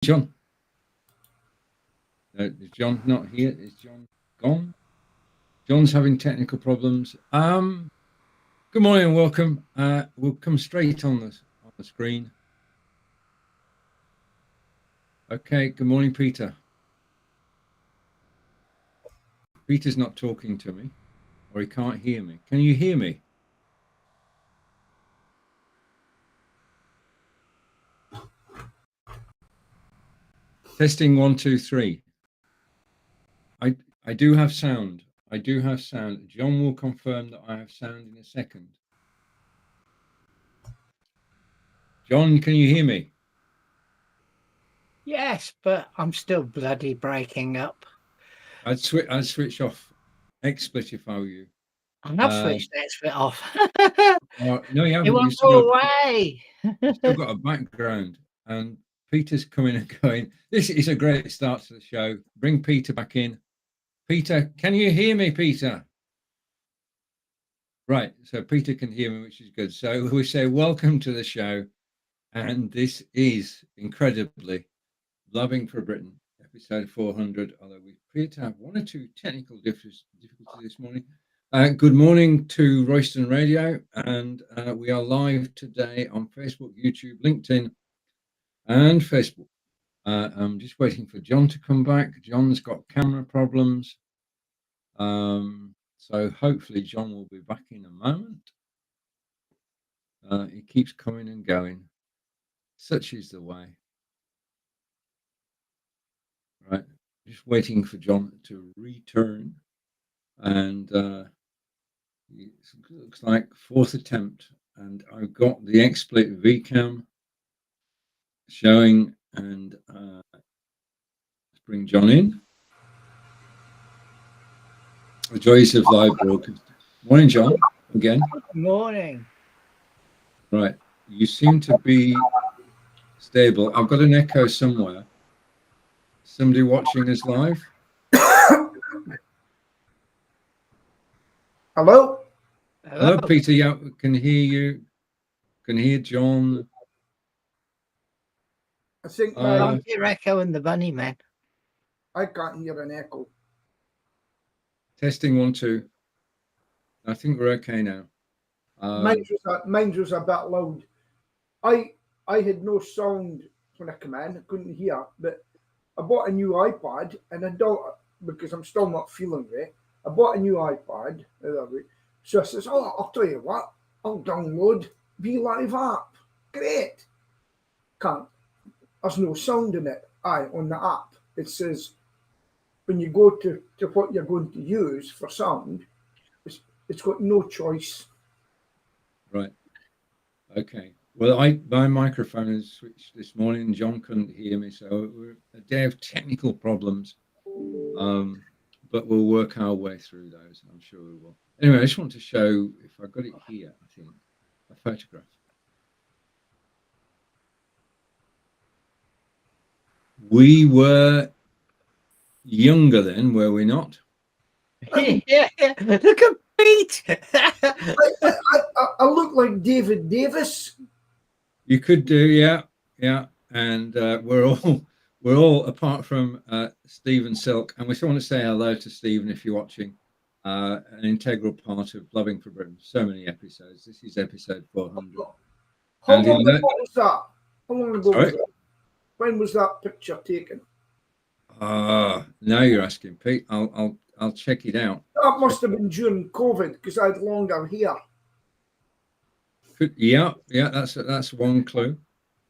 John. No, is John not here? Is John gone? John's having technical problems. Good morning and welcome. We'll come straight on the screen. Okay. Good morning, Peter. Peter's not talking to me, or he can't hear me. Can you hear me? Testing 1, 2, 3. I do have sound. I do have sound. John will confirm that I have sound in a second. John, can you hear me? Yes, but I'm still bloody breaking up. I'd switch off XSplit if I were you. I have switched XSplit off. No, you haven't. It won't go away. You've still got a background. And Peter's coming and going. This is a great start to the show. Bring Peter back in. Peter, can you hear me, Peter? Right. So Peter can hear me, which is good. So we say welcome to the show. And this is incredibly Blabbing for Britain, episode 400, although we appear to have one or two technical difficulties this morning. Good morning to Royston Radio, and we are live today on Facebook, YouTube, LinkedIn, and Facebook. I'm just waiting for John to come back. John's got camera problems, so hopefully John will be back in a moment. He keeps coming and going. Such is the way. Right, just waiting for John to return, and it looks like fourth attempt, and I've got the XSplit VCam showing, and let's bring John in. The joys of live broadcast. Morning, John. Again. Good morning. Right, you seem to be stable. I've got an echo somewhere. Somebody watching us live? Hello? Hello, Peter. Yeah, can hear you. Can hear John. I think I hear Echo and the Bunny Man. I can't hear an echo. Testing 1, 2. I think we're okay now. Mine was a bit loud. I had no sound when I came in. I couldn't hear, but I bought a new iPad, and I don't, because I'm still not feeling great. I bought a new iPad the other week. So I says, oh, I'll tell you what, I'll download BeLive app. Great. Can't. There's no sound in it. On the app. It says when you go to what you're going to use for sound, it's got no choice. Right. Okay. Well, my microphone has switched this morning. John couldn't hear me, so we're a day of technical problems. But we'll work our way through those. I'm sure we will. Anyway, I just want to show, if I got it here, I think, a photograph. We were younger then, were we not? Yeah, look at Pete. I look like David Davis. You could do, yeah. And we're all apart from Stephen Silk, and we still want to say hello to Stephen if you're watching. An integral part of Blabbing for Britain. So many episodes. This is episode 400. How long ago was that? How long ago was that? When was that picture taken? Now you're asking, Pete. I'll check it out. That must have been during COVID because I had longer hair. Yeah, that's one clue.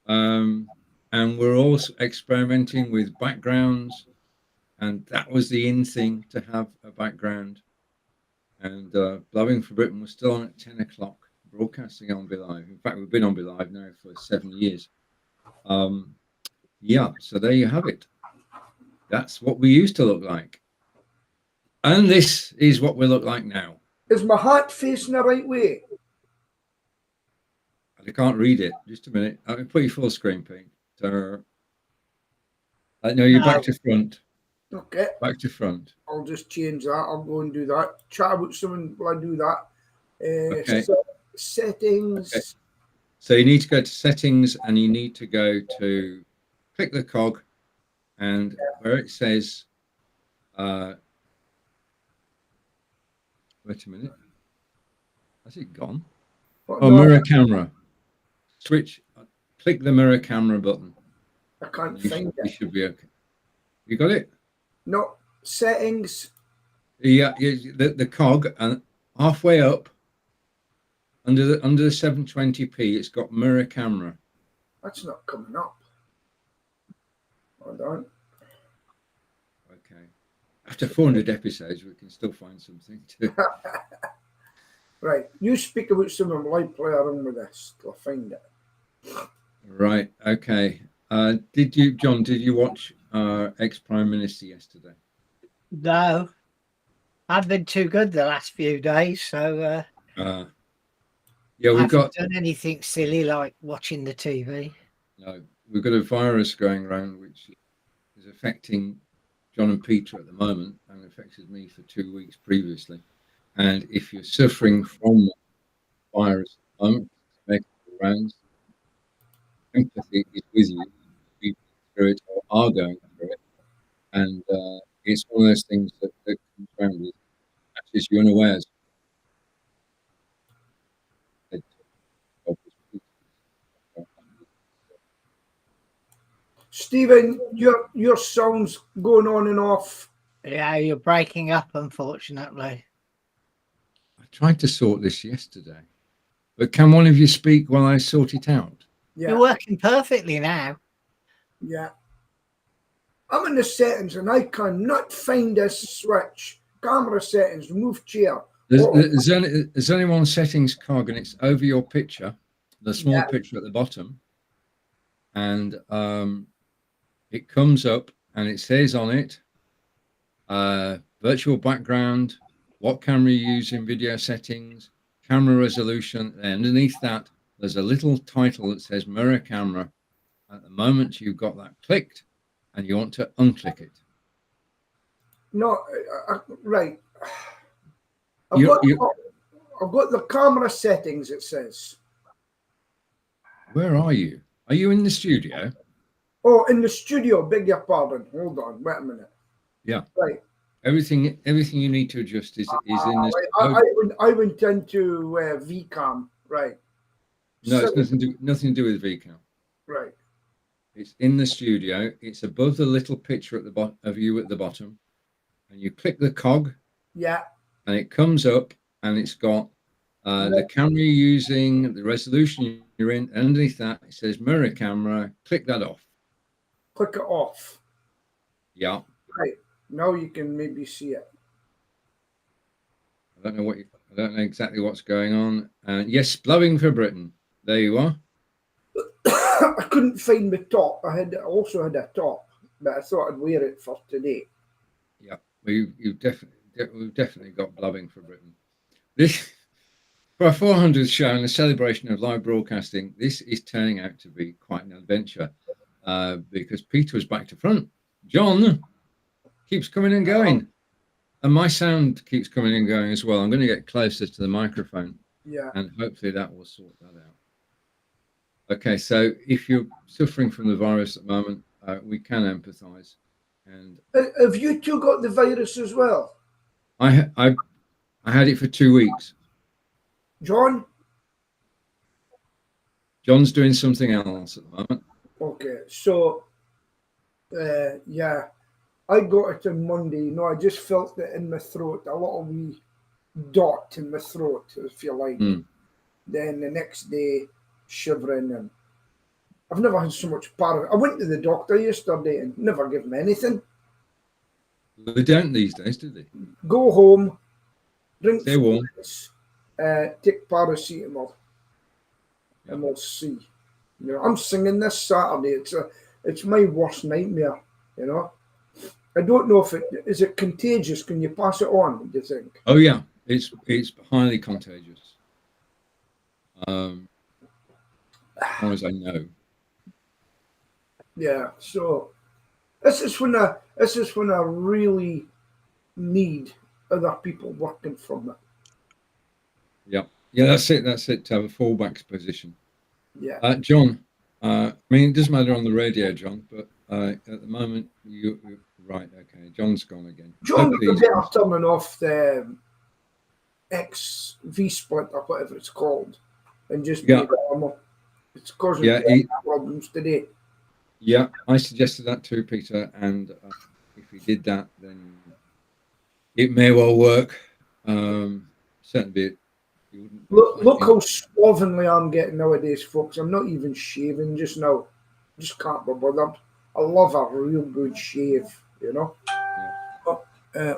And we're also experimenting with backgrounds, and that was the in thing, to have a background. And Blabbing for Britain was still on at 10 o'clock, broadcasting on BeLive. In fact, we've been on BeLive now for 7 years. Yeah, so there you have it. That's what we used to look like. And this is what we look like now. Is my hat facing the right way? I can't read it. Just a minute. I'll put you full screen, Pete. No, you're back to front. Okay. Back to front. I'll just change that. I'll go and do that. Chat about someone while I do that. Okay. Settings. Okay. So you need to go to settings, and you need to go to click the cog, and where it says, wait a minute, has it gone? But Oh, no, mirror camera. Switch, click the mirror camera button. I can't You find you it. should be okay. You got it? No, settings. Yeah, the cog, and halfway up, under the 720p, it's got mirror camera. That's not coming up. Hold on. Okay. After 400 episodes, we can still find something to. Right. You speak about some of my play around with this till I find it. Right. Okay. John, did you watch ex-Prime Minister yesterday? No, I've been too good the last few days, so Yeah, I we've haven't got done anything silly like watching the TV. no, we've got a virus going around which is affecting John and Peter at the moment, and affected me for 2 weeks previously. And if you're suffering from the virus at the moment, it's making the rounds, empathy is with you. We've been through it or are going through it, and it's one of those things that comes around with catches you unawares. Stephen, your sound's going on and off. Yeah, you're breaking up, unfortunately. I tried to sort this yesterday, but can one of you speak while I sort it out? Yeah, You're working perfectly now. yeah. I'm in the settings and I cannot find this switch. Camera settings, remove chair. There's only one settings cog, and it's over your picture, the small Yeah. picture at the bottom, and it comes up and it says on it, virtual background, what camera you use in video settings, camera resolution. And underneath that, there's a little title that says mirror camera. At the moment you've got that clicked and you want to unclick it. No, right. I've You- got the camera settings, it says. Where are you? Are you in the studio? Oh, in the studio, beg your pardon. Hold on, wait a minute. Yeah. Right. Everything you need to adjust is in this. I went into VCam, right. No, it's So- nothing to do with VCam. Right. It's in the studio. It's above the little picture at the bottom of you at the bottom, and you click the cog, Yeah. and it comes up, and it's got the camera you're using, the resolution you're in. Underneath that, it says mirror camera. Click that off. Click it off. Yeah. Right. Now you can maybe see it. I don't know exactly what's going on. Yes, Blabbing for Britain. There you are. I couldn't find my top. I also had a top, but I thought I'd wear it for today. Yeah, well, we've definitely got Blabbing for Britain. This for our 400th show and the celebration of live broadcasting. This is turning out to be quite an adventure because Peter is back to front. John keeps coming and going, and my sound keeps coming and going as well. I'm going to get closer to the microphone, Yeah. and hopefully that will sort that out. Okay, so if you're suffering from the virus at the moment, we can empathise. And Have you two got the virus as well? I had it for 2 weeks. John? John's doing something else at the moment. Okay, so yeah, I got it on Monday. You know, I just felt it in my throat, a little wee dot in my throat, if you like. Then the next day, shivering, and I've never had so much I went to the doctor yesterday and never give me anything. They don't these days, do they? Go home, drink Stay warm. fluids, take paracetamol, and we'll see. You know, I'm singing this Saturday. It's my worst nightmare. You know, I don't know if is it contagious. Can you pass it on? Do you think? Oh yeah, it's highly contagious. As far as I know. Yeah. So this is when I really need other people working for me. Yeah, that's it. That's it. To have a fallback position. Yeah. John, I mean, it doesn't matter on the radio, John, but At the moment, you're right. Okay, John's gone again. John, Hopefully you're better turning off the XV split or whatever it's called, and just Yeah. make it normal. It's causing Yeah, problems today. yeah, I suggested that too, Peter. And if he did that, then it may well work. Certainly, it wouldn't be Look flashing. how slovenly I'm getting nowadays, folks. I'm not even shaving just now. Just can't be bothered. I love a real good shave, you know. Yeah. Oh,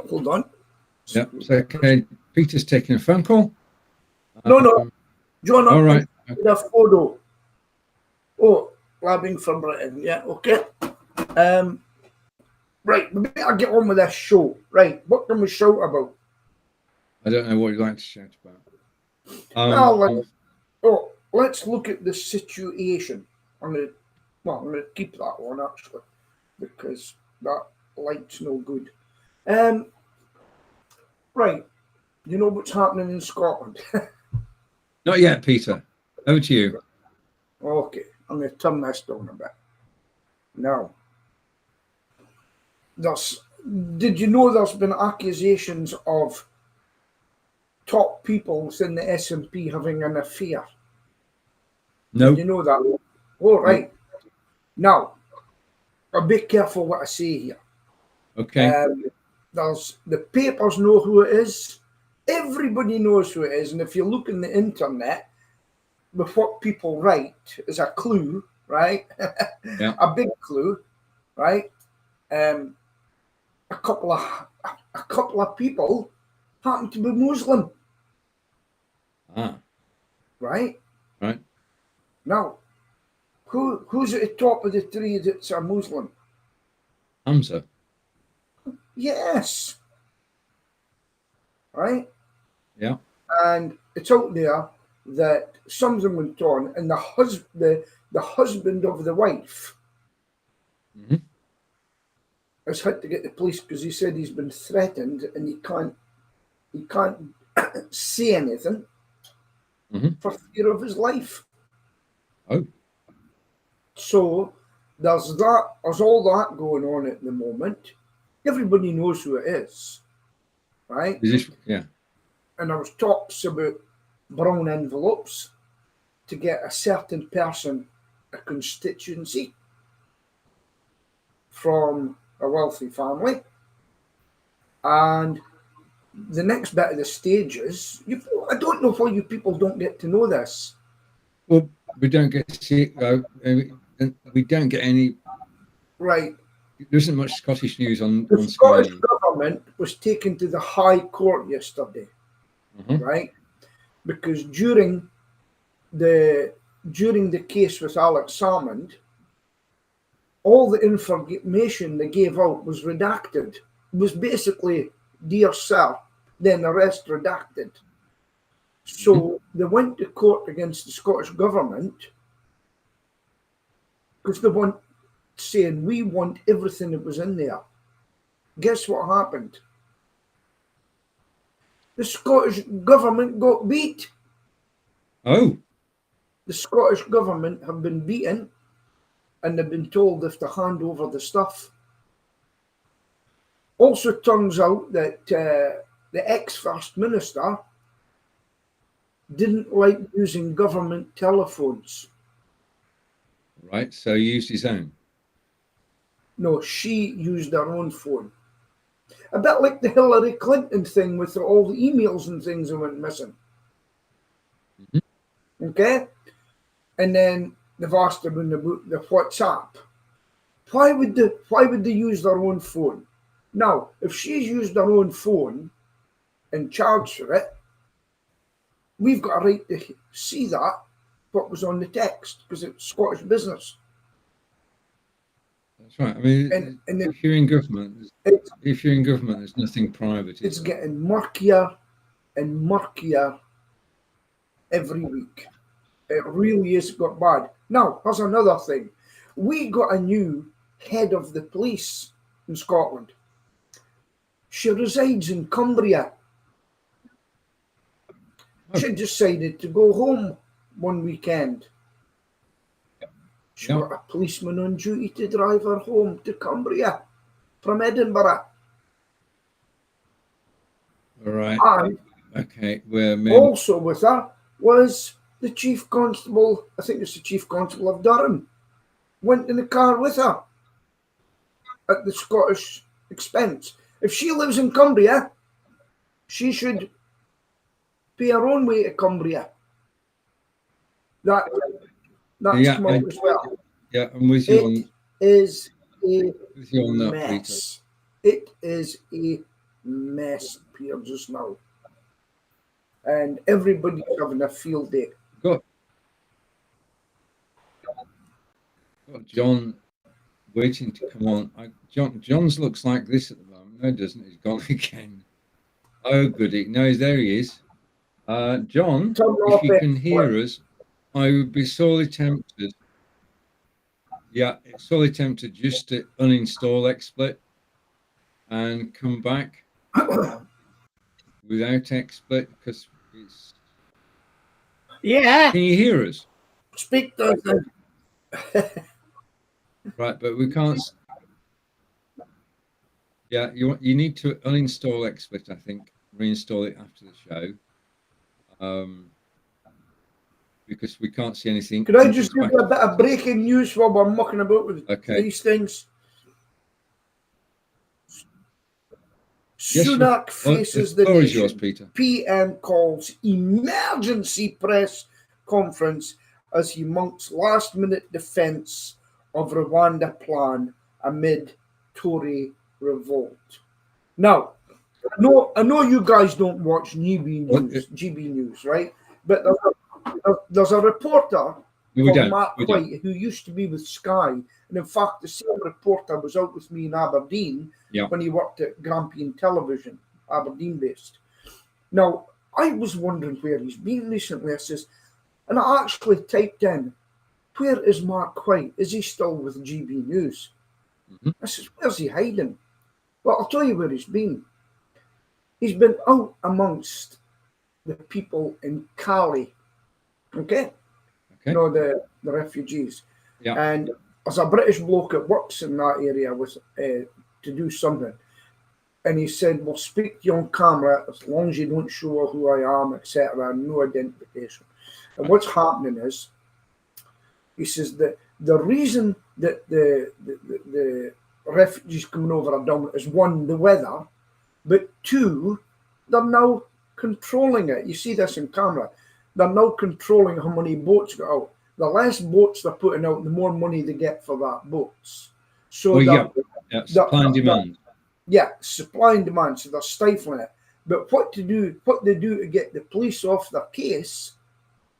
hold on. Yeah. So, okay, Peter's taking a phone call. No, John, All right. I need a photo. Oh, Blabbing from Britain. Yeah, okay. Right, we better get on with this show. Right, what can we shout about? I don't know what you'd like to shout about. Let's look at the situation. I'm gonna keep that one actually because that light's no good. Right, you know what's happening in Scotland? Not yet, Peter. Over to you. Okay, I'm gonna turn this down a bit. Now, did you know there's been accusations of top people in the SNP having an affair? No. Did you know that? All right. Now, I'll be careful what I say here. Okay. There's the papers know who it is. Everybody knows who it is. And if you look in the internet, with what people write is a clue, right? Yeah. A big clue, right? A couple of people happen to be Muslim. Right? Right. Now, who's at the top of the tree that's a Muslim? Hamza. Yes. Right? Yeah. And it's out there that something went on, and the husband of the wife has had to get the police because he said he's been threatened and he can't say anything for fear of his life. Oh. So there's all that going on at the moment. Everybody knows who it is, right? Yeah. And there was talks about brown envelopes to get a certain person a constituency from a wealthy family. And the next bit of the stage is, I don't know why you people don't get to know this. Well, we don't get to see it. We don't get any. Right. There isn't much Scottish news on The Sky. Scottish government was taken to the High Court yesterday, right? Because during the case with Alex Salmond, all the information they gave out was redacted. It was basically, dear sir, then the rest redacted. So they went to court against the Scottish government because they want saying we want everything that was in there. Guess what happened? The Scottish government got beat. Oh. The Scottish government have been beaten and they've been told they have to hand over the stuff. Also turns out that the ex-First Minister didn't like using government telephones. Right, so he used his own. No, she used her own phone. A bit like the Hillary Clinton thing with all the emails and things that went missing. Okay? And then they've asked them in the WhatsApp. Why would they use their own phone? Now, if she's used her own phone and charged for it, we've got a right to see that, what was on the text, because it's Scottish business. That's right. I mean, if you're in government, there's nothing private. It's getting murkier and murkier every week. It really has got bad. Now, here's another thing. We got a new head of the police in Scotland. She resides in Cumbria. She decided to go home one weekend. She Yeah. got a policeman on duty to drive her home to Cumbria from Edinburgh. All right. And Okay. We're also with her was the Chief Constable, I think it's the Chief Constable of Durham, went in the car with her at the Scottish expense. If she lives in Cumbria, she should pay her own way to Cumbria. That's Yeah, come out as well. yeah. I'm with you on. It is a With you on that, Peter. mess. It is a mess, Peter, just now. And everybody's having a field day. Got John waiting to come on. John's looks like this at the moment. No, it doesn't. He's gone again. Oh, goody. No, there he is. John, Turn if you off can it. hear us, I would be sorely tempted. Yeah, sorely tempted just to uninstall XSplit and come back without XSplit because it's. Yeah. Can you hear us? Speak to them. Right, but we can't. Yeah, you need to uninstall XSplit, I think, reinstall it after the show. Because we can't see anything. Could I just give you a bit of breaking news while we're mucking about with these things? Yes, Sunak faces the floor is yours, nation. Peter. PM calls emergency press conference as he mounts last-minute defence of Rwanda plan amid Tory revolt. Now, I know you guys don't watch GB News, right? But there's a reporter called Mark White who used to be with Sky, and in fact, the same reporter was out with me in Aberdeen when he worked at Grampian Television, Aberdeen based. Now, I was wondering where he's been recently. I says, and I actually typed in, where is Mark White? Is he still with GB News? I says, where's he hiding? Well, I'll tell you where he's been. He's been out amongst the people in Cali, okay? You know, the refugees. Yeah. And as a British bloke that works in that area with to do something, and he said, we'll speak to you on camera as long as you don't show who I am, etc., no identification. And what's happening is, he says that the reason that the refugees coming over are dominant is one, the weather, but two, they're now controlling it. You see this in camera. They're now controlling how many boats go out. The less boats they're putting out, the more money they get for that boats. So supply and demand. Yeah, supply and demand. So they're stifling it. But what they do to get the police off their case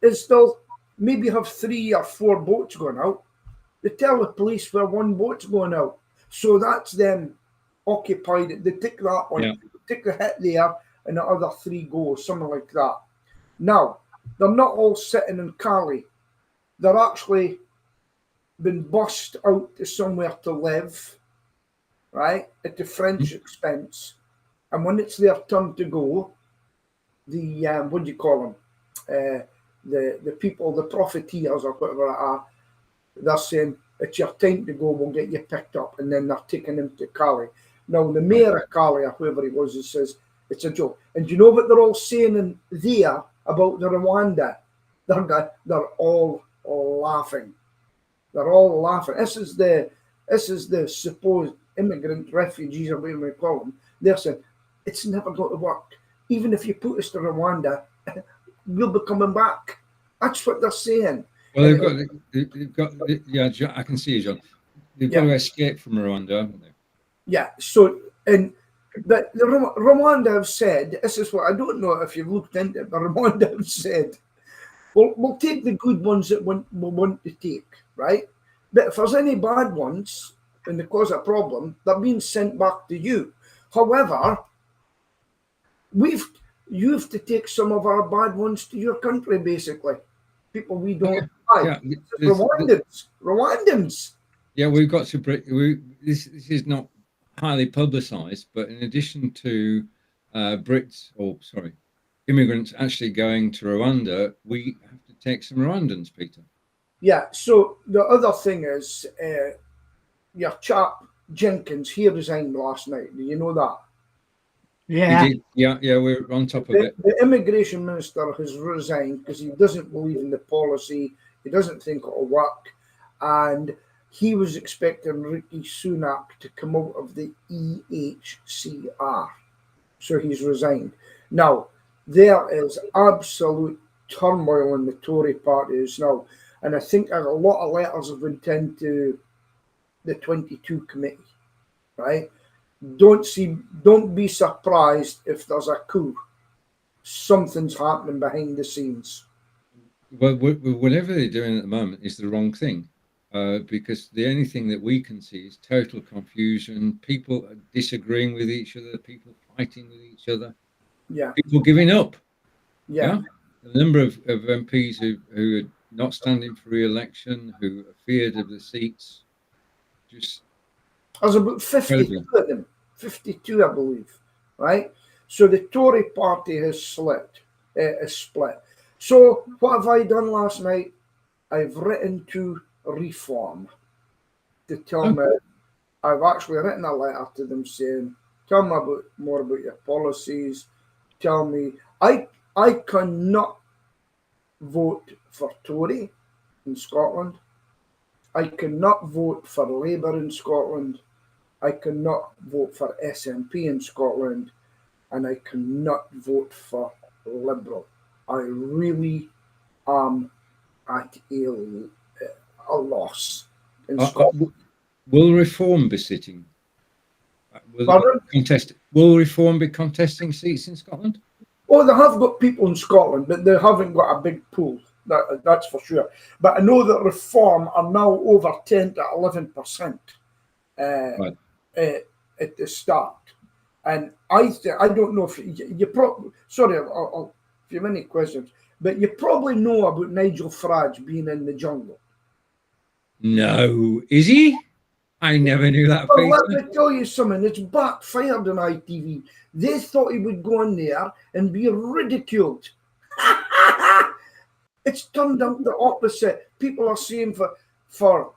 is they'll maybe have 3 or 4 boats going out. They tell the police where 1 boat's going out. So that's them occupied. They take that one, take the hit there, and the other 3 go, something like that. Now, they're not all sitting in Cali. They're actually been bussed out to somewhere to live, right, at the French expense. And when it's their turn to go, the, what do you call them? The people, the profiteers or whatever they are, they're saying, it's your time to go, we'll get you picked up. And then they're taking him to Cali. Now, the mayor of Cali, or whoever he was, he says, it's a joke. And do you know what they're all saying in there about the Rwanda? They're all laughing. They're all laughing. This is the supposed immigrant refugees, or whatever you call them. They're saying, it's never going to work. Even if you put us to Rwanda, we'll be coming back. That's what they're saying. Well, they've got, yeah, I can see you, John. They've got to escape from Rwanda, haven't they? Yeah. So, and the Rwanda have said, this is what I don't know if you've looked into it, but Rwanda have said, we'll take the good ones that we want to take, right? But if there's any bad ones and they cause a problem, they're being sent back to you. However, you have to take some of our bad ones to your country, basically. People we don't like. Rwandans. Yeah, we've got to break. This is not highly publicised, but in addition to immigrants actually going to Rwanda, we have to take some Rwandans, Peter. Yeah. So the other thing is, your chap Jenkins, he resigned last night. Do you know that? He Yeah. did. Yeah, we're on top of it. The immigration minister has resigned because he doesn't believe in the policy. He doesn't think it'll work, and he was expecting Rishi Sunak to come out of the EHCR, so he's resigned. Now there is absolute turmoil in the Tory parties now, and I think a lot of letters have been sent to the 22 committee, right? Don't be surprised if there's a coup. Something's happening behind the scenes. Well, whatever they're doing at the moment is the wrong thing, because the only thing that we can see is total confusion, people disagreeing with each other, people fighting with each other, Yeah, people giving up. yeah. The number of MPs who are not standing for re-election, who are feared of the seats, just There's about 52 incredible. of them, 52, I believe, right? So the Tory party has split. So what have I done last night? I've written to Reform to tell me. I've actually written a letter to them saying, "Tell me more about your policies. Tell me." I cannot vote for Tory in Scotland. I cannot vote for Labour in Scotland. I cannot vote for SNP in Scotland, and I cannot vote for Liberal. I really am at a loss in Scotland. Will Reform be sitting? Will Reform be contesting seats in Scotland? Oh, they have got people in Scotland, but they haven't got a big pool. That's for sure. But I know that Reform are now over 10 to 11% Right. at the start. And I don't know if you probably, sorry, if you have any questions, but you probably know about Nigel Farage being in the jungle. No, is he? I never knew that. Well, let me tell you something. It's backfired on ITV. They thought he would go in there and be ridiculed. It's turned out the opposite. People are saying for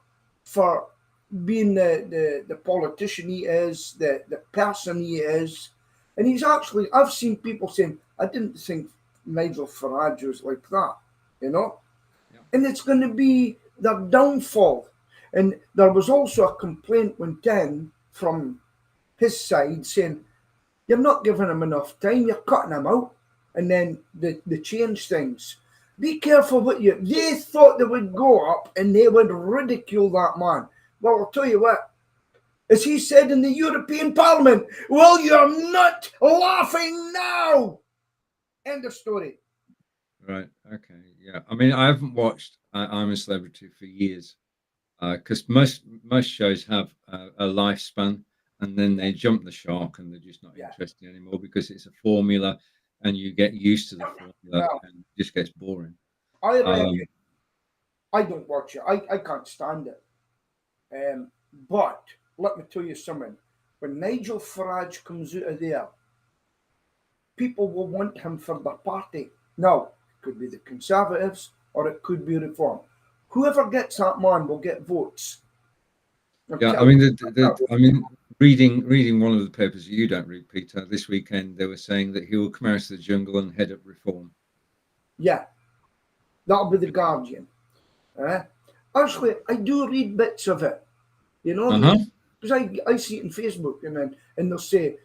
being the politician he is, the person he is, and he's actually. I've seen people saying, "I didn't think Nigel Farage was like that," you know, and it's going to be their downfall. And there was also a complaint went in from his side saying, "You're not giving him enough time. You're cutting him out," and then they change things. Be careful what you. They thought they would go up and they would ridicule that man. Well, I'll tell you what. As he said in the European Parliament, "Well, you're not laughing now." End of story. Right. Okay. Yeah. I mean, I haven't watched I'm a Celebrity for years, because most shows have a lifespan, and then they jump the shark and they're just not interesting anymore because it's a formula, and you get used to the formula and it just gets boring. I reckon. I don't watch it. I can't stand it. But let me tell you something. When Nigel Farage comes out of there, people will want him for their party. Now, it could be the Conservatives or it could be Reform. Whoever gets that man will get votes. Yeah, I mean, reading one of the papers you don't read, Peter, this weekend they were saying that he will come out of the jungle and head up Reform. Yeah, that'll be the Guardian. Actually, I do read bits of it, you know, because I see it on Facebook, and they'll say,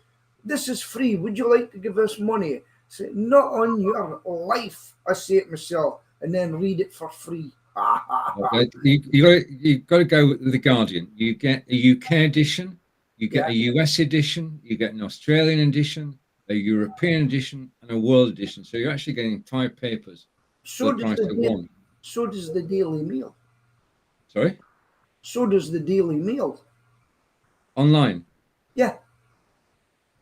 "This is free. Would you like to give us money?" I say, "Not on your life." I say it myself, and then read it for free. Okay. You got to go with the Guardian. You get a UK edition, you get a US edition, you get an Australian edition, a European edition, and a world edition. So you're actually getting 5 papers for the price of one. So does the Daily Mail. Sorry? So does the Daily Mail. Online? Yeah.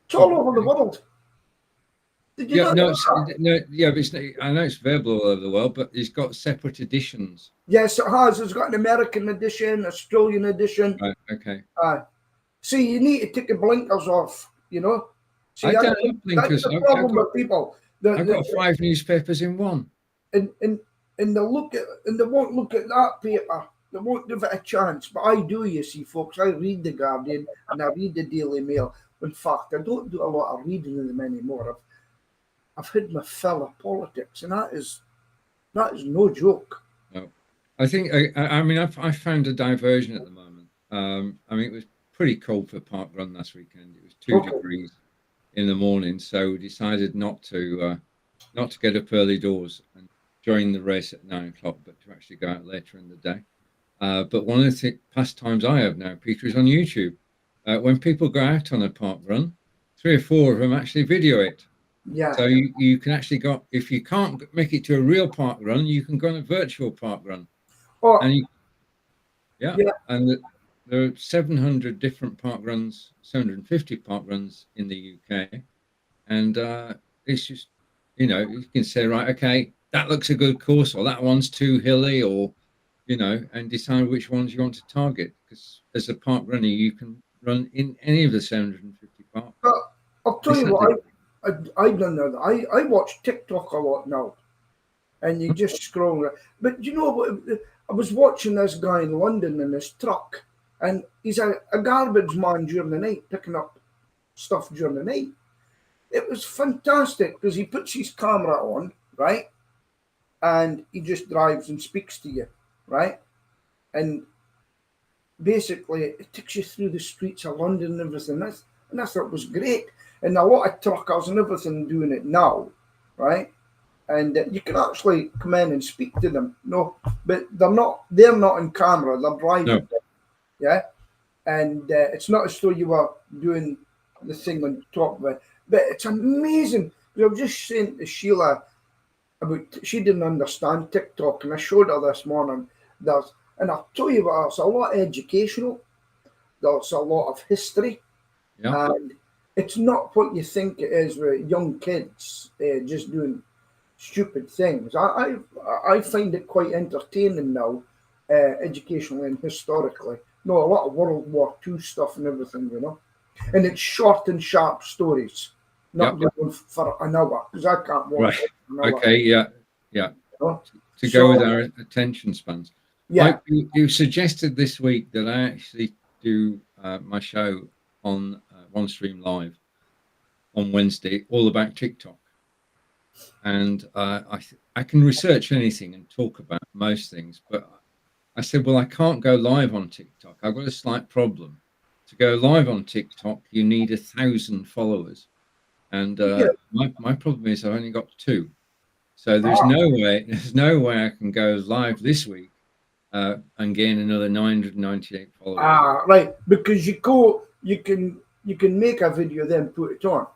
It's all over the world. Did you but I know it's available all over the world, but it's got separate editions. Yes, it has. It's got an American edition, Australian edition. Right, okay. See, you need to take the blinkers off, you know. See, I don't have blinkers. That's the problem with people. I've got 5 newspapers in one. And and they won't look at that paper. They won't give it a chance. But I do, you see, folks. I read the Guardian and I read the Daily Mail. In fact, I don't do a lot of reading of them anymore. I've had my fill of politics, and that is no joke. No. I think I mean I found a diversion at the moment. I mean, it was pretty cold for Park Run last weekend. It was 2 degrees in the morning, so we decided not to get up early doors and join the race at 9 o'clock, but to actually go out later in the day. But one of the pastimes I have now, Peter, is on YouTube. When people go out on a park run, 3 or 4 of them actually video it. Yeah. So you can actually go, if you can't make it to a real park run, you can go on a virtual park run. Oh, And and there are 700 different park runs, 750 park runs in the UK. And it's just, you can say, right, okay, that looks a good course, or that one's too hilly, or, and decide which ones you want to target. Because as a park runner, you can run in any of the 750 parks. I'll tell you what, I don't know that. I watch TikTok a lot now, and you just scroll. But you know what? I was watching this guy in London in his truck, and he's a garbage man during the night, picking up stuff during the night. It was fantastic because he puts his camera on, right? And he just drives and speaks to you, right? And basically, it takes you through the streets of London and everything. And I thought it was great. And a lot of truckers and everything doing it now, right? And you can actually come in and speak to them. No, but they're not on camera. They're driving. No. Yeah. And it's not as though you were doing the thing on top of it. But it's amazing. I was just saying to Sheila she didn't understand TikTok, and I showed her this morning. And I'll tell you what, there's a lot educational. There's a lot of history. Yeah. And it's not what you think it is with young kids just doing stupid things. I find it quite entertaining now, educationally and historically. No, a lot of World War II stuff and everything, And it's short and sharp stories, not going for an hour, because I can't watch it for an hour. Okay, yeah. To go with our attention spans. Yeah. You suggested this week that I actually do my show on One Stream Live on Wednesday, all about TikTok. And I can research anything and talk about most things, but I said, well, I can't go live on TikTok. I've got a slight problem. To go live on TikTok, you need 1,000 followers. And my problem is I've only got 2. So there's no way I can go live this week and gain another 998 followers. Right, because you can make a video then put it on.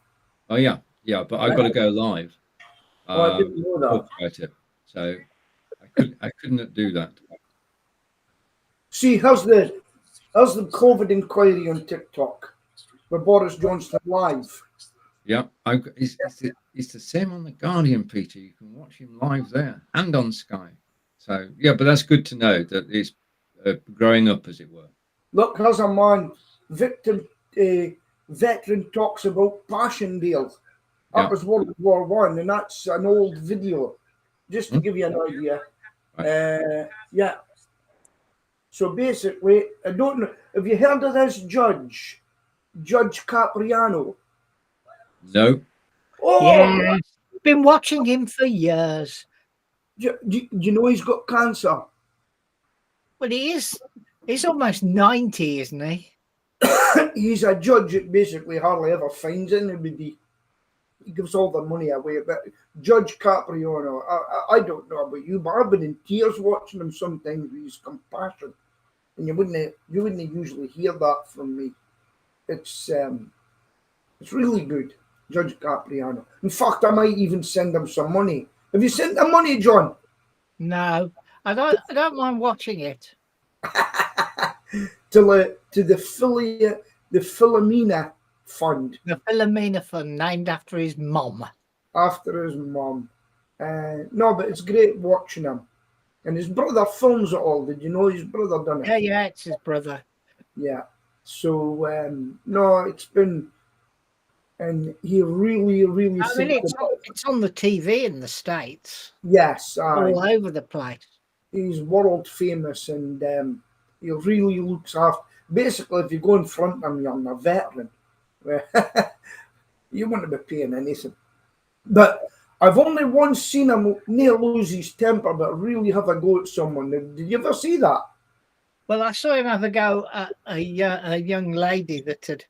Oh yeah, but I've got to go live. I didn't know that. Talk about it. So I couldn't do that. See, how's the COVID inquiry on TikTok with Boris Johnson live? Yeah, it's the same on the Guardian, Peter. You can watch him live there and on Sky. So yeah, but that's good to know that it's growing up, as it were. Look, here's a man, veteran talks about Passchendaele. That was World War I, and that's an old video, just to give you an idea. Right. So basically, I don't know. Have you heard of this Judge Capriano? No. Oh, yeah, been watching him for years. Do you know he's got cancer? Well, he's almost 90, isn't he? He's a judge that basically hardly ever finds anybody. He gives all the money away. But Judge Capriano, I don't know about you, but I've been in tears watching him sometimes with his compassion. And you wouldn't usually hear that from me. It's really good, Judge Capriano. In fact, I might even send him some money. Have you sent him money, John? No, I don't mind watching it. to the Philomena Fund. The Philomena Fund, named after his mum. After his mum. No, but it's great watching him. And his brother films it all. Did you know his brother done it? Yeah, it's his brother. Yeah. So, no, it's been and he really, really I mean, thinks it's on the TV in the States, yes, all over the place. he's world famous, and he really looks after. Basically, if you go in front of him, you're a veteran. You wouldn't be paying anything. But I've only once seen him near lose his temper, but really have a go at someone. Did you ever see that? Well, I saw him have a go at a young lady that had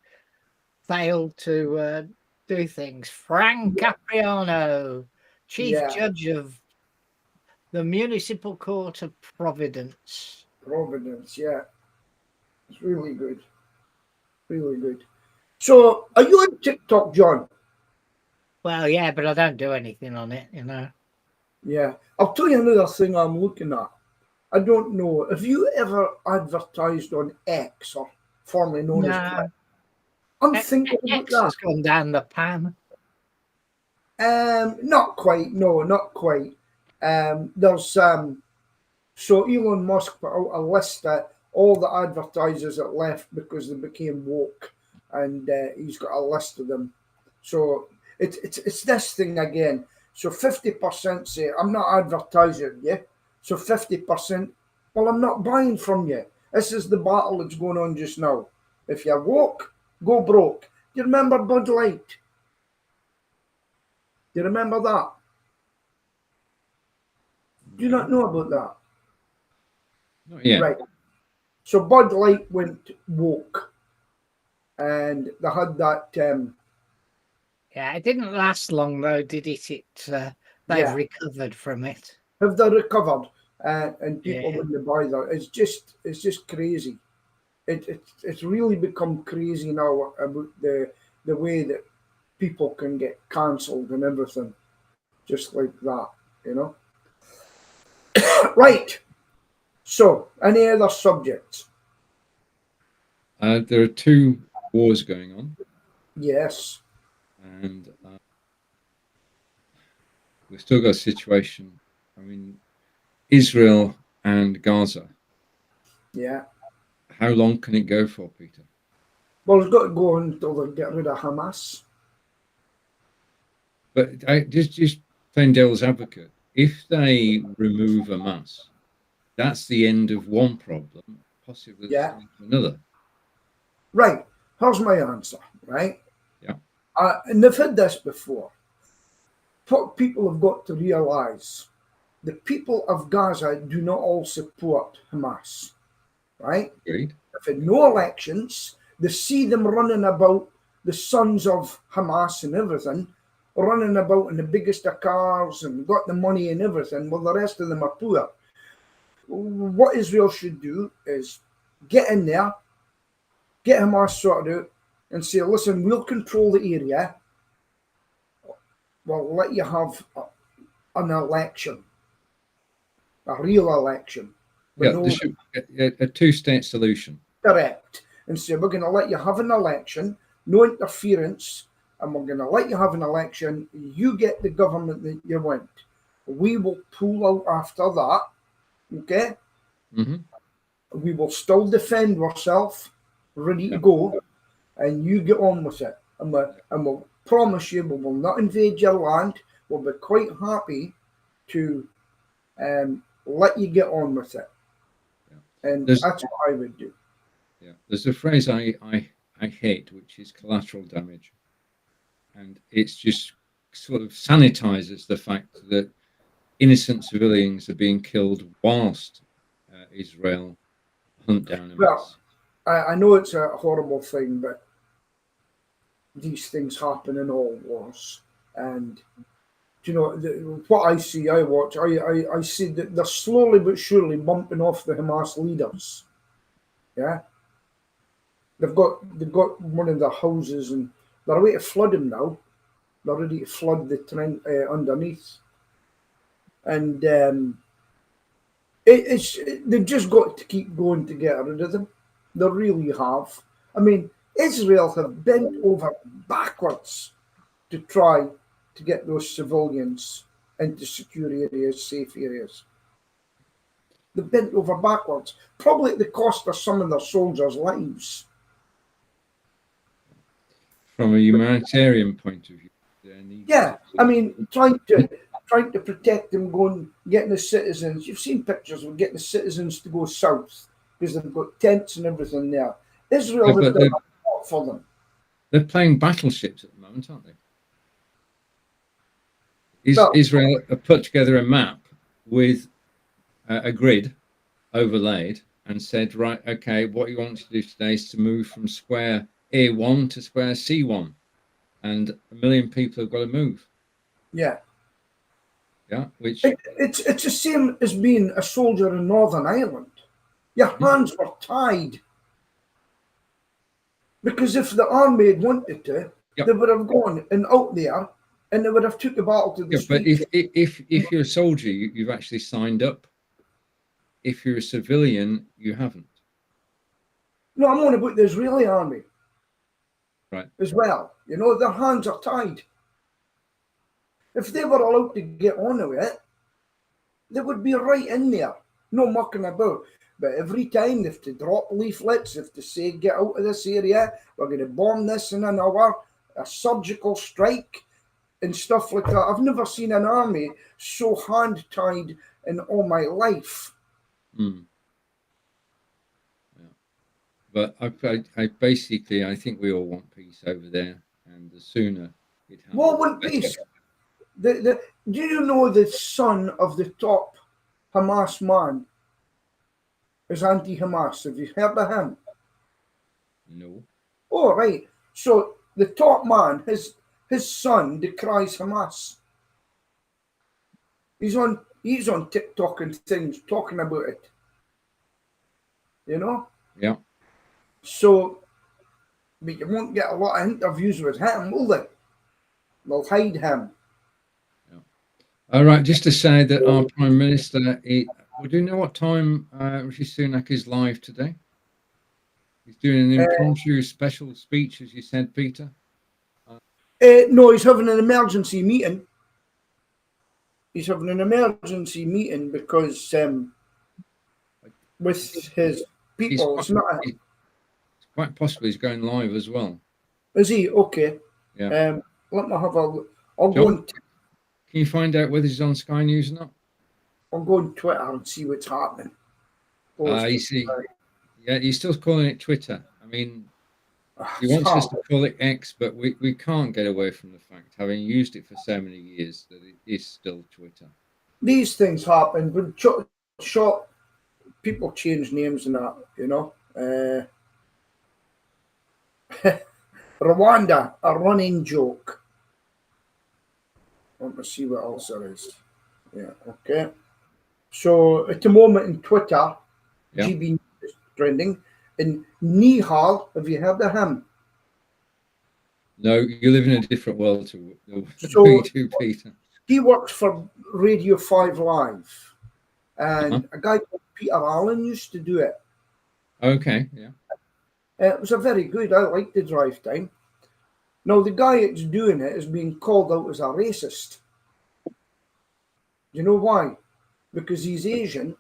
failed to do things. Frank Capriano, Chief Yeah, Judge of the Municipal Court of Providence. Providence. Yeah, it's really good. Really good. So, are you on TikTok, John? Well, yeah, but I don't do anything on it, you know. Yeah. I'll tell you another thing I'm looking at. I don't know. Have you ever advertised on X, or formerly known as No, Twitter? I'm thinking about X has gone down the pan. that. Not quite. No, not quite. There's so Elon Musk put out a list of all the advertisers that left because they became woke, and he's got a list of them. So it's this thing again. So 50% say I'm not advertising you. So 50%, well, I'm not buying from you. This is the battle that's going on just now. If you're woke, go broke. Do you remember Bud Light? Do you remember that? Do you not know about that? Not yet. Right. So Bud Light went woke, and they had that. Yeah, it didn't last long though, did it? They've Yeah. recovered from it. Have they recovered? And people Yeah. wouldn't buy that. It's just crazy. It's really become crazy now about the way that people can get cancelled and everything, just like that, you know. Right. So, any other subjects? There are two wars going on, Yes. and we've still got a situation. I mean, Israel and Gaza. Yeah. How long can it go for, Peter? Well, it's got to go until they get rid of Hamas. But I just playing devil's advocate. If they remove Hamas, that's the end of one problem, possibly the Yeah. start of another. Right. Here's my answer. Right. Yeah. And they've had this before. What people have got to realise: the people of Gaza do not all support Hamas. Right. Agreed. They've had no elections. They see them running about, the sons of Hamas and everything, running about in the biggest of cars and got the money and everything. Well, the rest of them are poor. What Israel should do is get in there, get Hamas sorted out, and say, listen, we'll control the area. We'll let you have an election, a real election. Yeah, there should be a two-state solution. Correct. And say, we're going to let you have an election, no interference, and we're going to let you have an election. You get the government that you want. We will pull out after that. Okay? Mm-hmm. We will still defend ourselves, ready to go, and you get on with it. And we'll promise you we will not invade your land. We'll be quite happy to let you get on with it. Yeah. And that's what I would do. Yeah, there's a phrase I hate, which is collateral damage. And it's just sort of sanitizes the fact that innocent civilians are being killed whilst Israel hunt down Hamas. Well, I know it's a horrible thing, but these things happen in all wars. And, you know, what I see, I watch, I see that they're slowly but surely bumping off the Hamas leaders. Yeah? They've got one of their houses, and they're ready to flood them now. They're ready to flood the trench underneath. And they've just got to keep going to get rid of them. They really have. I mean, Israel have bent over backwards to try to get those civilians into secure areas, safe areas. They've bent over backwards, probably at the cost of some of their soldiers' lives. from a humanitarian point of view. Yeah, I mean, trying to protect them, getting the citizens. You've seen pictures of getting the citizens to go south because they've got tents and everything there. Israel have done a lot for them. They're playing battleships at the moment, aren't they? No. Israel have put together a map with a grid overlaid and said, right, okay, what you want to do today is to move from square A1 to square C1, and 1 million people have got to move. Yeah. Yeah, which it's the same as being a soldier in Northern Ireland. Your hands were tied. Because if the army had wanted to, they would have gone and out there and they would have took the battle to the street. But if you're a soldier, you've actually signed up. If you're a civilian, you haven't. No, I'm on about the Israeli army. Right. As well. You know, their hands are tied. If they were allowed to get on with it, they would be right in there. No mucking about. But every time they have to drop leaflets, if they say, get out of this area, we're going to bomb this in an hour, a surgical strike and stuff like that. I've never seen an army so hand-tied in all my life. Mm. Yeah. But I basically, I think we all want peace over there. And the sooner it happens. Well, want peace. Do you know the son of the top Hamas man is anti-Hamas? Have you heard of him? No. Oh, right. So the top man, his son decries Hamas. He's on TikTok and things talking about it. You know? Yeah. So, but you won't get a lot of interviews with him, will they? They'll hide him. Yeah. All right. Just to say that our Prime Minister, we do know what time Rishi Sunak is live today. He's doing an impromptu special speech, as you said, Peter. No, he's having an emergency meeting. He's having an emergency meeting because with his people, it's quite possibly he's going live as well. Is he? Okay. Yeah. Let me have a look. I'll John, go on. Can you find out whether he's on Sky News or not? I'll go on Twitter and see what's happening. You see. Yeah, he's still calling it Twitter. I mean, he wants us to call it X, but we can't get away from the fact, having used it for so many years, that it is still Twitter. These things happen, but short people change names and that, you know. Rwanda, a running joke. Let me see what else there is. Yeah, okay. So at the moment in Twitter, GB is trending. In Nihal, have you heard of him? No, you live in a different world to me too, Peter. He works for Radio 5 Live. And a guy called Peter Allen used to do it. Okay, yeah. It was a very good. I liked the drive time. Now, the guy that's doing it is being called out as a racist. Do you know why? Because he's Asian,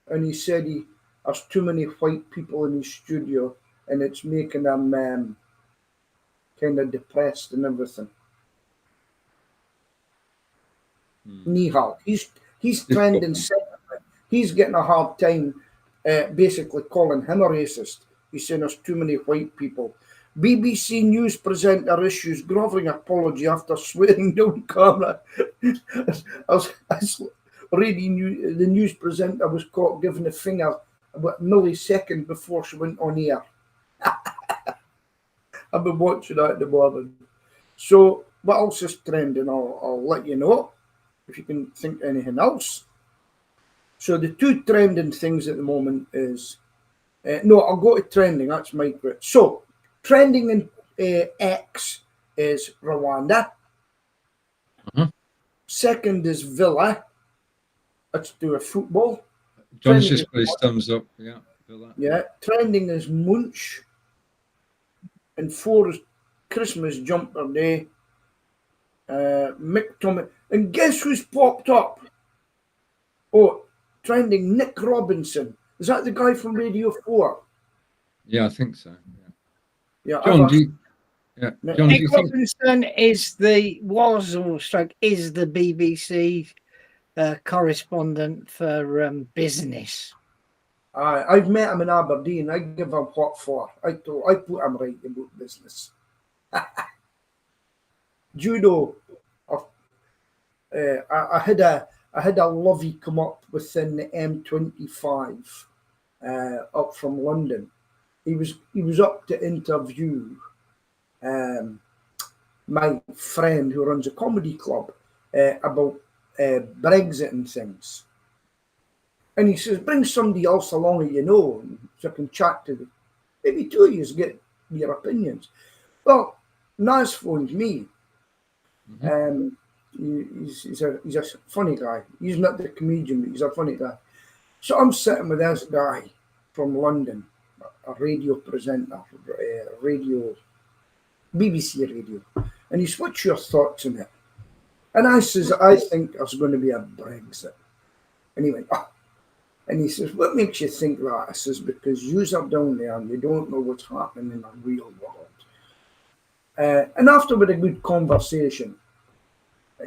and he said he has too many white people in his studio, and it's making them kind of depressed and everything. Nihal. He's trending. He's getting a hard time basically calling him a racist. He's saying there's too many white people. BBC News presenter issues grovelling apology after swearing down camera. I was reading the news presenter was caught giving a finger about a millisecond before she went on air. I've been watching that in the morning. So what else is trending? I'll let you know if you can think of anything else. So the two trending things at the moment is no, I'll go to trending. That's my bit. So trending in X is Rwanda. Second is Villa. Let's do a football. John's just put his thumbs up. Yeah, Villa. Yeah. Trending is Munch. And 4 is Christmas Jumper Day. Mick Thomas. And guess who's popped up? Oh, trending Nick Robinson. Is that the guy from Radio 4? Yeah, I think so. Yeah. John, Yeah. No. John, do Nick you think? Robinson is the BBC correspondent for business. I've met him in Aberdeen. I give him what for. I put him right about business. Judo. I had a lovey come up within the M25 up from London. He was up to interview my friend who runs a comedy club about Brexit and things. And he says, bring somebody else along that you know, so I can chat to them. Maybe two of you get your opinions. Well, Naz phoned me. He's a funny guy. He's not the comedian, but he's a funny guy. So I'm sitting with this guy from London, a radio presenter, BBC radio. And he says, what's your thoughts on it? And I says, I think there's going to be a Brexit. And he went, oh. And he says, what makes you think that? I says, because you are down there and you don't know what's happening in the real world. And after we had a good conversation,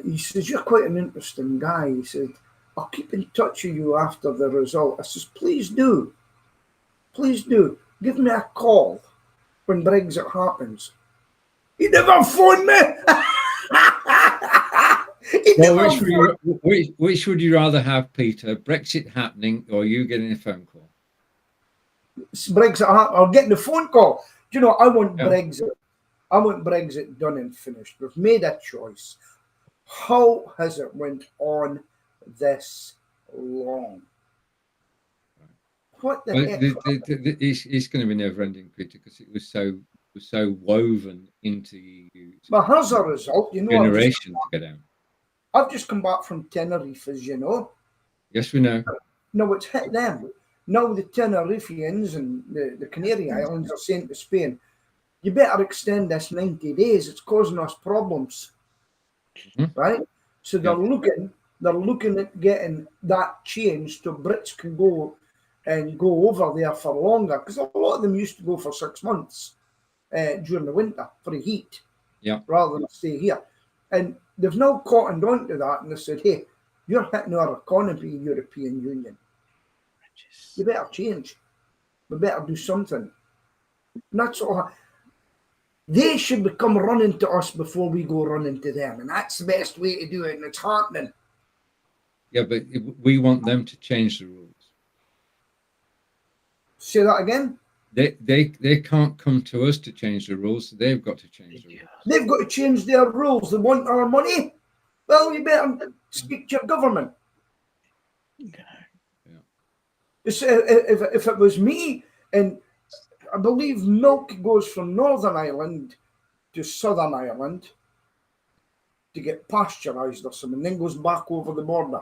he says, you're quite an interesting guy. He said, I'll keep in touch with you after the result. I says, please do. Please do. Give me a call when Brexit happens. He never phoned me. Well, which would you rather have, Peter? Brexit happening or you getting a phone call? Brexit, I'll get the phone call. Do you know, I want Brexit. I want Brexit done and finished. We've made a choice. How has it went on this long? What the heck? It's going to be never-ending, Peter, because it was so woven into the EU. But as a result, you know, generation to get out. I've just come back from Tenerife, as you know. Yes, we know. No, it's hit them. Now the Tenerifians and the Canary Islands are saying to Spain, you better extend this 90 days. It's causing us problems. Right? So they're looking at getting that changed so Brits can go over there for longer, because a lot of them used to go for 6 months during the winter for the heat, rather than stay here. And they've now cottoned on to that, and they said, hey, you're hitting our economy, European Union. You better change. We better do something. And that's all. They should come running to us before we go running to them. And that's the best way to do it, and it's happening. Yeah, but we want them to change the rules. Say that again? They can't come to us to change the rules, so they've got to change the rules. They've got to change their rules. They want our money. Well, you better speak to your government. Okay. Yeah. If it was me, and I believe milk goes from Northern Ireland to Southern Ireland to get pasteurised or something, then goes back over the border.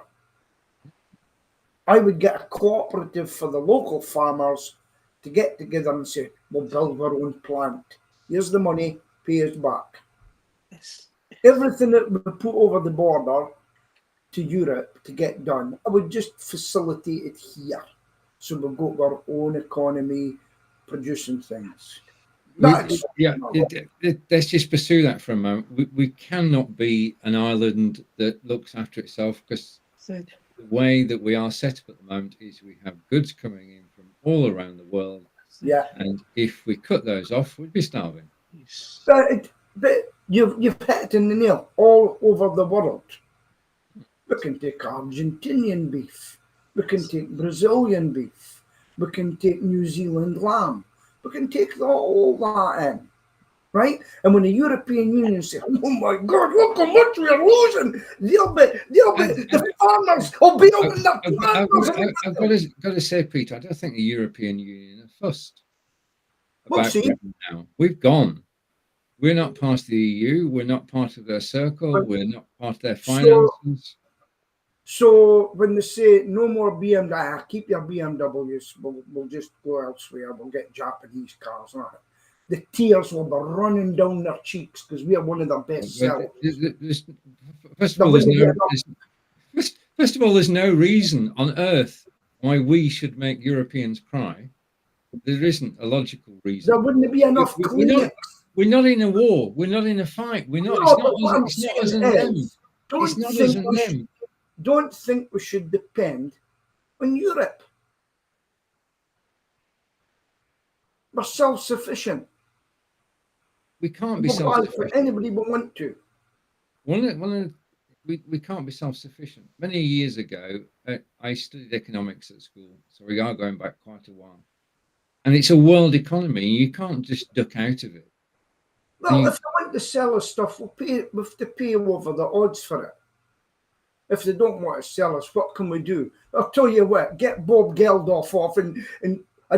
I would get a cooperative for the local farmers to get together and say, we'll build our own plant. Here's the money, pay us back. Yes. Everything that we put over the border to Europe to get done, I would just facilitate it here. So we've got our own economy producing things. Let's just pursue that for a moment. We cannot be an island that looks after itself, because the way that we are set up at the moment is we have goods coming in from all around the world. Yeah. And if we cut those off, we'd be starving. But you've hit it in the nail all over the world. We can take Argentinian beef. We can take Brazilian beef. We can take New Zealand lamb. We can take all that in. Right? And when the European Union say, oh my God, look how much we are losing, the farmers will be open the I've got to say, Peter, I don't think the European Union are fussed about Britain now. We've gone. We're not part of the EU. We're not part of their circle. We're not part of their finances. So when they say no more BMW, keep your BMWs, we'll just go elsewhere. We'll get Japanese cars. Right? The tears will be running down their cheeks because we are one of the best sellers. First of all, there's no reason on earth why we should make Europeans cry. There isn't a logical reason. There wouldn't be enough clinics. we're not in a war. We're not in a fight. We're not. No, It's not. but what I'm It's not us saying and them. is, It's not us and them. don't think we should depend on Europe. We're self-sufficient. We can't be We'll buy for self-sufficient. anybody we want to. We can't be self-sufficient. Many years ago, I studied economics at school, so we are going back quite a while. And it's a world economy. You can't just duck out of it. Well, if they want to sell us stuff, we have to pay over the odds for it. If they don't want to sell us, what can we do? I'll tell you what, get Bob Geldof off and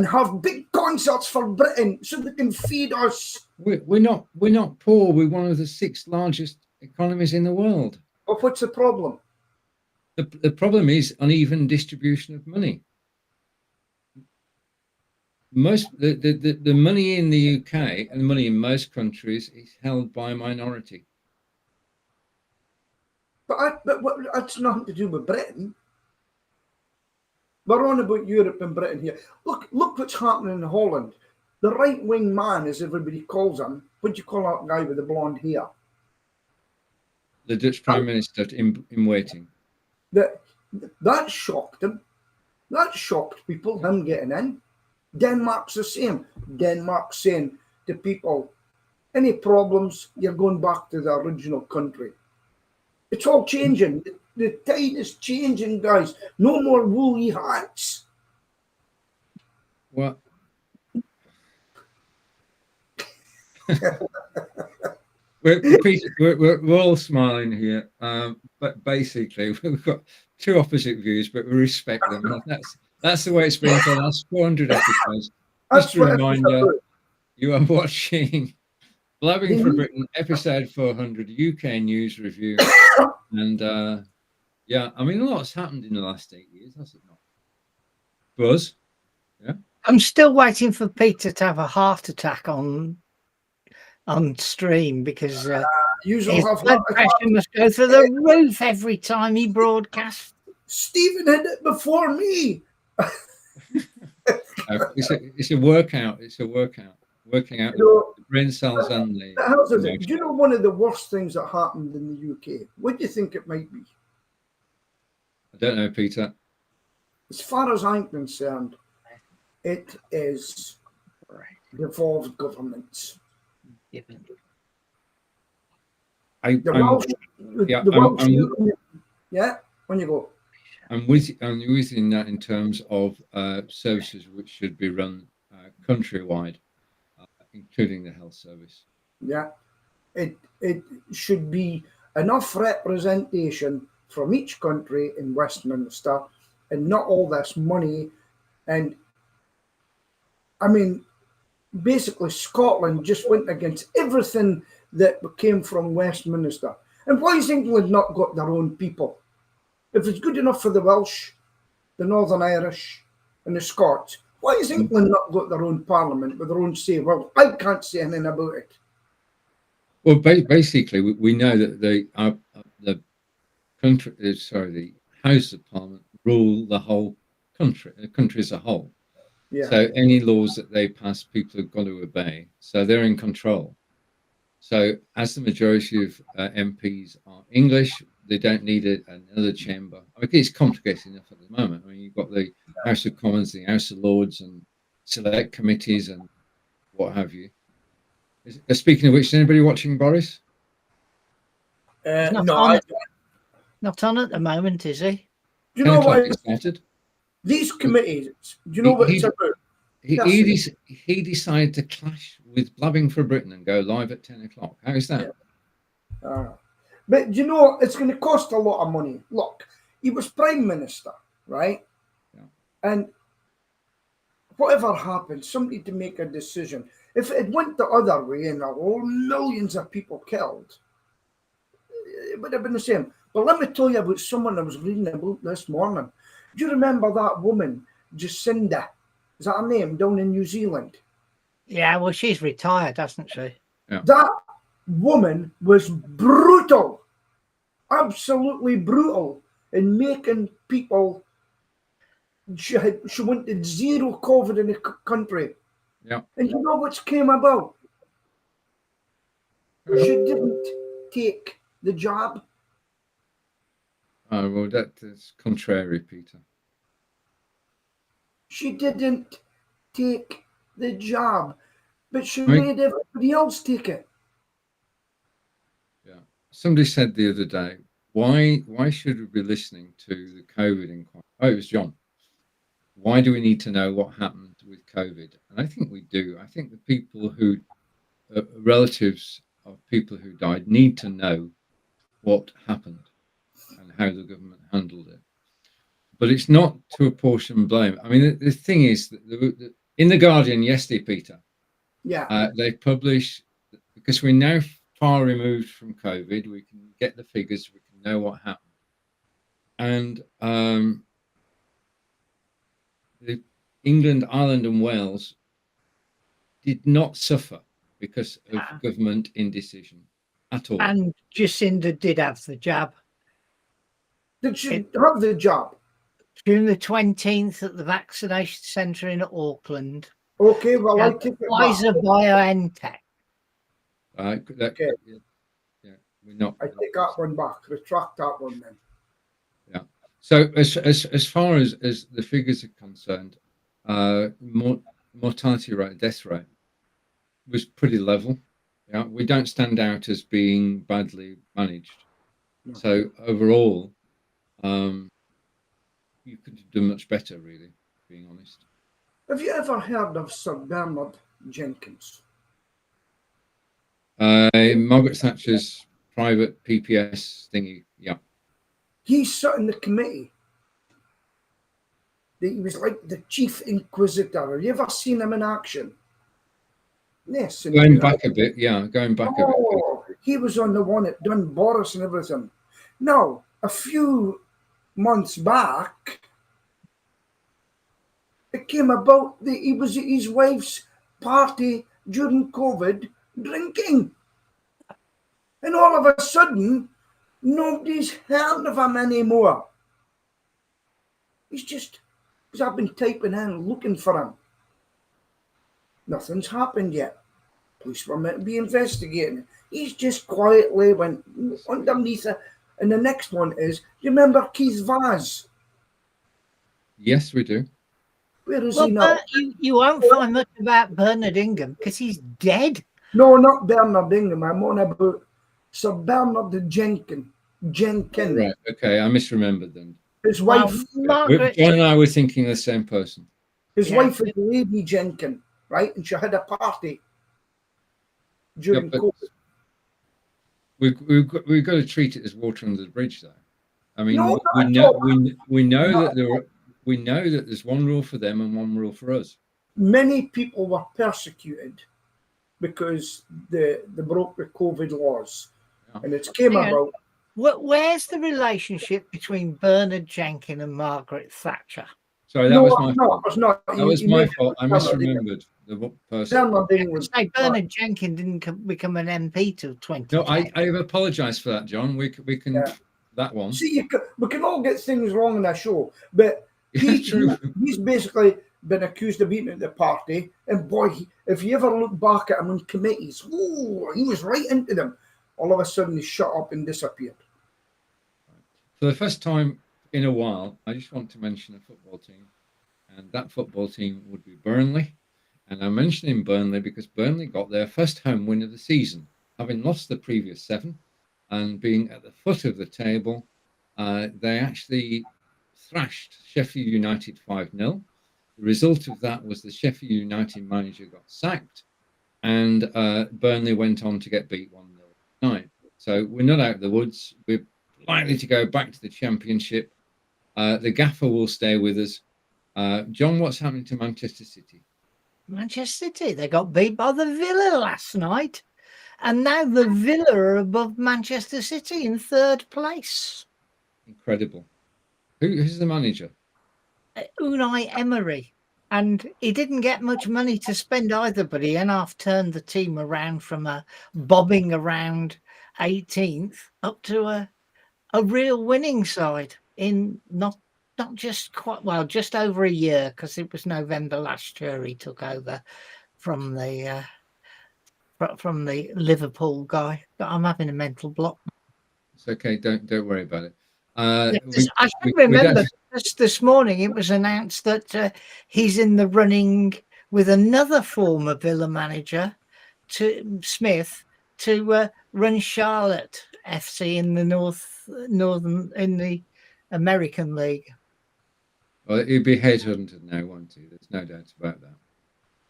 have big concerts for Britain so they can feed us. We're not poor. We're one of the 6 largest economies in the world. Well, what's the problem? The problem is uneven distribution of money. The money in the UK and the money in most countries is held by a minority. But that's nothing to do with Britain. We're on about Europe and Britain here. Look what's happening in Holland. The right-wing man, as everybody calls him, what do you call that guy with the blonde hair? The Dutch Prime Minister in waiting. That shocked him. That shocked people, him getting in. Denmark's the same. Denmark's saying to people, any problems, you're going back to the original country. It's all changing. The tide is changing, guys. No more woolly hats. Well, we're all smiling here, but basically we've got 2 opposite views, but we respect them. And that's the way it's been for the last 400 episodes. Just a reminder, you are watching Blabbing for Britain, episode 400, UK news review. And yeah, I mean, a lot's happened in the last 8 years, has it not? Buzz? Yeah. I'm still waiting for Peter to have a heart attack on stream because his blood pressure must go through the roof every time he broadcasts. Stephen had it before me. It's a workout. It's a workout. Working out the brain cells and the. Do you know one of the worst things that happened in the UK? What do you think it might be? I don't know, Peter. As far as I'm concerned, it is devolved governments. When you go. I'm with you in that in terms of services which should be run countrywide, including the health service. Yeah, it should be enough representation from each country in Westminster, and not all this money. And I mean, basically, Scotland just went against everything that came from Westminster. And why has England not got their own people? If it's good enough for the Welsh, the Northern Irish, and the Scots, why has England not got their own parliament with their own say? Well, I can't say anything about it. Well, basically, we know that the House of Parliament rule the whole country, the country as a whole. Yeah. So any laws that they pass, people have got to obey. So they're in control. So as the majority of MPs are English, they don't need another chamber. I mean, it's complicated enough at the moment. I mean, you've got the House of Commons, the House of Lords, and select committees and what have you. Speaking of which, is anybody watching Boris? Not on at the moment, is he? Do you know what it started? These committees, do you know what it's about? He decided to clash with Blabbing for Britain and go live at 10 o'clock. How is that? Yeah. But you know, it's going to cost a lot of money. Look, he was Prime Minister, right? Yeah. And whatever happened, somebody to make a decision. If it went the other way and there were millions of people killed, it would have been the same. But let me tell you about someone I was reading about this morning. Do you remember that woman, Jacinda? Is that her name, down in New Zealand? Yeah, well, she's retired, hasn't she? Yeah. That woman was brutal, absolutely brutal in making people. She wanted zero COVID in the country. Yeah. And you know what came about? She didn't take the job. Oh, well, that is contrary, Peter. She didn't take the job, but she I mean- made everybody else take it. Yeah. Somebody said the other day, why should we be listening to the COVID inquiry? Oh, it was John. Why do we need to know what happened with COVID? And I think we do. I think the people who, relatives of people who died, need to know what happened and how the government handled it. But it's not to apportion blame. I mean, the thing is, that in The Guardian yesterday, Peter, Yeah. they published, because we're now far removed from COVID, we can get the figures, we can know what happened. And England, Ireland, and Wales did not suffer because of government indecision at all. And Jacinda did have the jab. Did she have the job? June the 20th at the vaccination centre in Auckland. Okay, well, I take it back. Pfizer BioNTech. Okay. Yeah, we're not. I take that one back. Retract that one then. Yeah. So as far as the figures are concerned, mortality rate, death rate was pretty level. Yeah, we don't stand out as being badly managed. No. So overall, you could have done much better, really, being honest. Have you ever heard of Sir Bernard Jenkins? Margaret Thatcher's private PPS thingy. Yeah. He sat in the committee. He was like the chief inquisitor. Have you ever seen him in action? Yes. Going back a bit, yeah, going back a bit. Oh, he was on the one that done Boris and everything. Now, a few months back, it came about that he was at his wife's party during COVID drinking. And all of a sudden, nobody's heard of him anymore. He's just, because I've been typing in looking for him. Nothing's happened yet. Police were meant to be investigating. He's just quietly went underneath it. And the next one is, you remember Keith Vaz? Yes, we do. Where is he now? You won't find much about Bernard Ingham because he's dead. No, not Bernard Ingham. I'm on about Sir Bernard Jenkins. Right, okay, I misremembered then. His wife. Margaret, John and I were thinking the same person. His wife is Lady Jenkins, right? And she had a party during but COVID. We've got to treat it as water under the bridge, though. I mean, No, we know that there's one rule for them and one rule for us. Many people were persecuted because they broke the COVID laws, and it came about. Where's the relationship between Bernard Jenkins and Margaret Thatcher? Sorry, that was my fault. That was my fault. I misremembered the person. Bernard Jenkins didn't become an MP till 20. No, I apologise for that, John. We can that one. See, we can all get things wrong in a show, but he's basically been accused of being at the party. And boy, if you ever look back at him in committees, he was right into them. All of a sudden, he shut up and disappeared. For the first time in a while, I just want to mention a football team, and that football team would be Burnley. And I'm mentioning Burnley because Burnley got their first home win of the season, having lost the previous 7 and being at the foot of the table. They actually thrashed Sheffield United 5-0. The result of that was the Sheffield United manager got sacked, and Burnley went on to get beat 1-0 tonight. So we're not out of the woods. We're likely to go back to the Championship. The gaffer will stay with us. John, what's happening to Manchester City? Manchester City, they got beat by the Villa last night. And now the Villa are above Manchester City in 3rd place. Incredible. Who's the manager? Unai Emery. And he didn't get much money to spend either, but he turned the team around from a bobbing around 18th up to a real winning side in not just just over a year, because it was November last year he took over from the from the Liverpool guy. But I'm having a mental block. It's okay. Don't worry about it. I can remember just this morning it was announced that he's in the running with another former Villa manager, to Smith, to run Charlotte FC in the northern in the American League. Well, he'll be headhunted now, won't he? There's no doubt about that.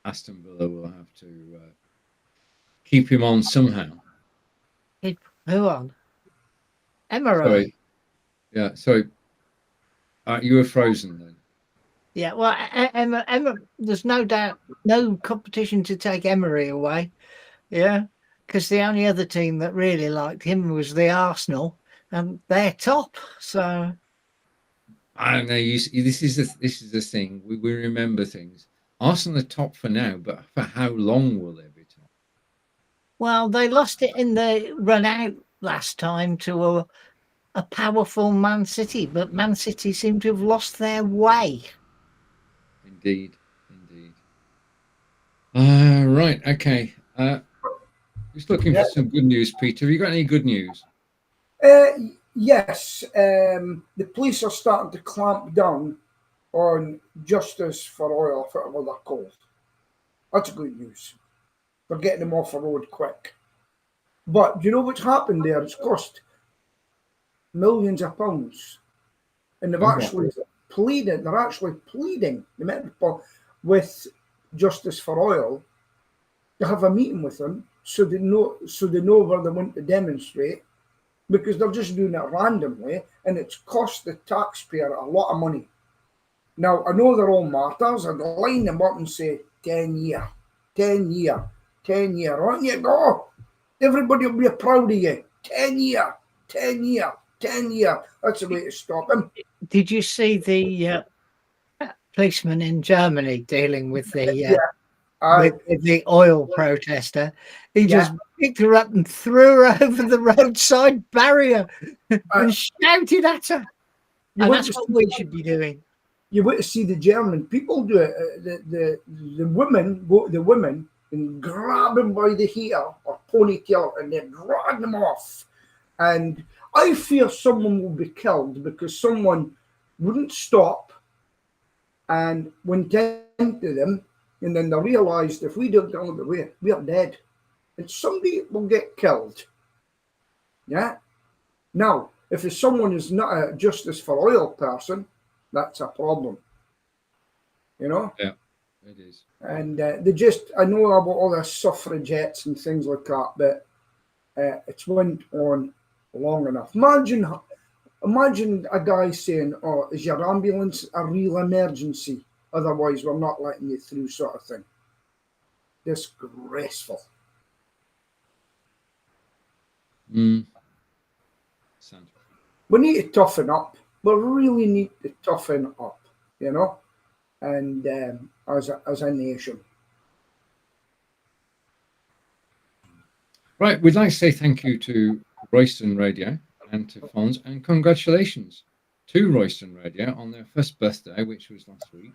Aston Villa will have to keep him on somehow. Who on? Emery. Sorry. Yeah, sorry. You were frozen then. Yeah, well, Emma, there's no doubt, no competition to take Emery away. Yeah, because the only other team that really liked him was the Arsenal, and they're top. So I don't know. This is the thing. We remember things. Arsenal are top for now, but for how long will they be top? Well, they lost it in the run out last time to a powerful Man City, but Man City seem to have lost their way. Indeed. Right. Okay. Just looking for some good news, Peter. Have you got any good news? Yes. The police are starting to clamp down on justice for oil, whatever they're called. That's good news. They're getting them off the road quick. But do you know what's happened there? It's cost millions of pounds. And they've actually pleaded, they're actually pleading with Justice for Oil to have a meeting with them so they know where they want to demonstrate, because they're just doing it randomly and it's cost the taxpayer a lot of money. Now, I know they're all martyrs. I'd line them up and say 10 year, 10 year, 10 year. On you go. Everybody will be proud of you. 10 year, 10 year, 10 year. That's the way to stop him. Did you see the policeman in Germany dealing with the with the oil protester? He just picked her up and threw her over the roadside barrier and shouted at her. And that's what we should be doing. You want to see the German people do it. The women go to the women and grab them by the hair or ponytail and then drag them off. And I fear someone will be killed because someone wouldn't stop and went into them, and then they realised if we don't get out of the way, we are dead. And somebody will get killed. Yeah? Now, if someone is not a justice for oil person, that's a problem. You know? Yeah, it is. And I know about all the suffragettes and things like that, but it's went on long enough. Imagine a guy saying, "Oh, is your ambulance a real emergency? Otherwise, we're not letting you through," sort of thing. Disgraceful. We need to toughen up. We really need to toughen up, you know, and as a nation. Right, we'd like to say thank you to Royston Radio and to Fonz, and congratulations to Royston Radio on their first birthday, which was last week.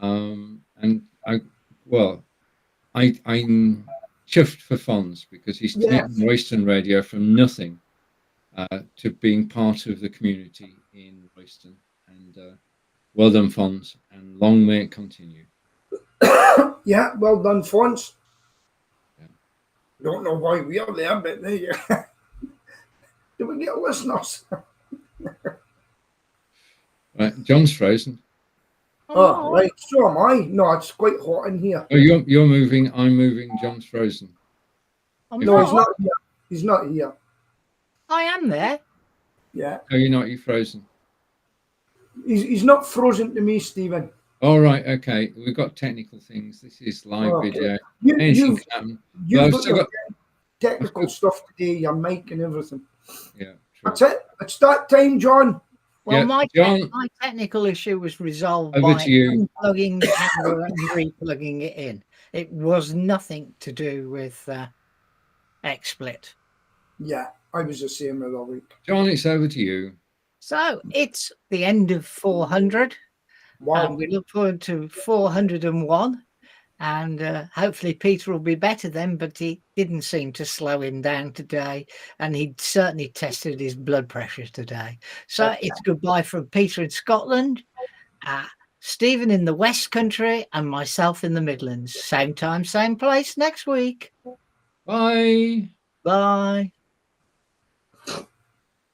And I'm chuffed for Fonz because he's taken Royston Radio from nothing to being part of the community in Royston. And well done, Fonz, and long may it continue. Yeah, well done, Fonz. Don't know why we are there, but there you go. Do we get listeners? Right, John's frozen. Oh, right. So am I. No, it's quite hot in here. Oh, you're moving. I'm moving. John's frozen. No, he's not here. He's not here. I am there. Yeah. Oh, you're not. You're frozen. He's not frozen to me, Stephen. All right. Okay. We've got technical things. This is live video. You've got your technical stuff today, your mic and everything. Yeah. True. That's it. It's that time, John. Well, my technical issue was resolved by unplugging the camera and replugging it in. It was nothing to do with XSplit. Yeah, I was the same the other week. John, it's over to you. So it's the end of 400. Wow. And we look forward to 401. And hopefully Peter will be better then, but he didn't seem to slow him down today. And he certainly tested his blood pressure today. So it's goodbye from Peter in Scotland, Stephen in the West Country, and myself in the Midlands. Same time, same place next week. Bye. Bye.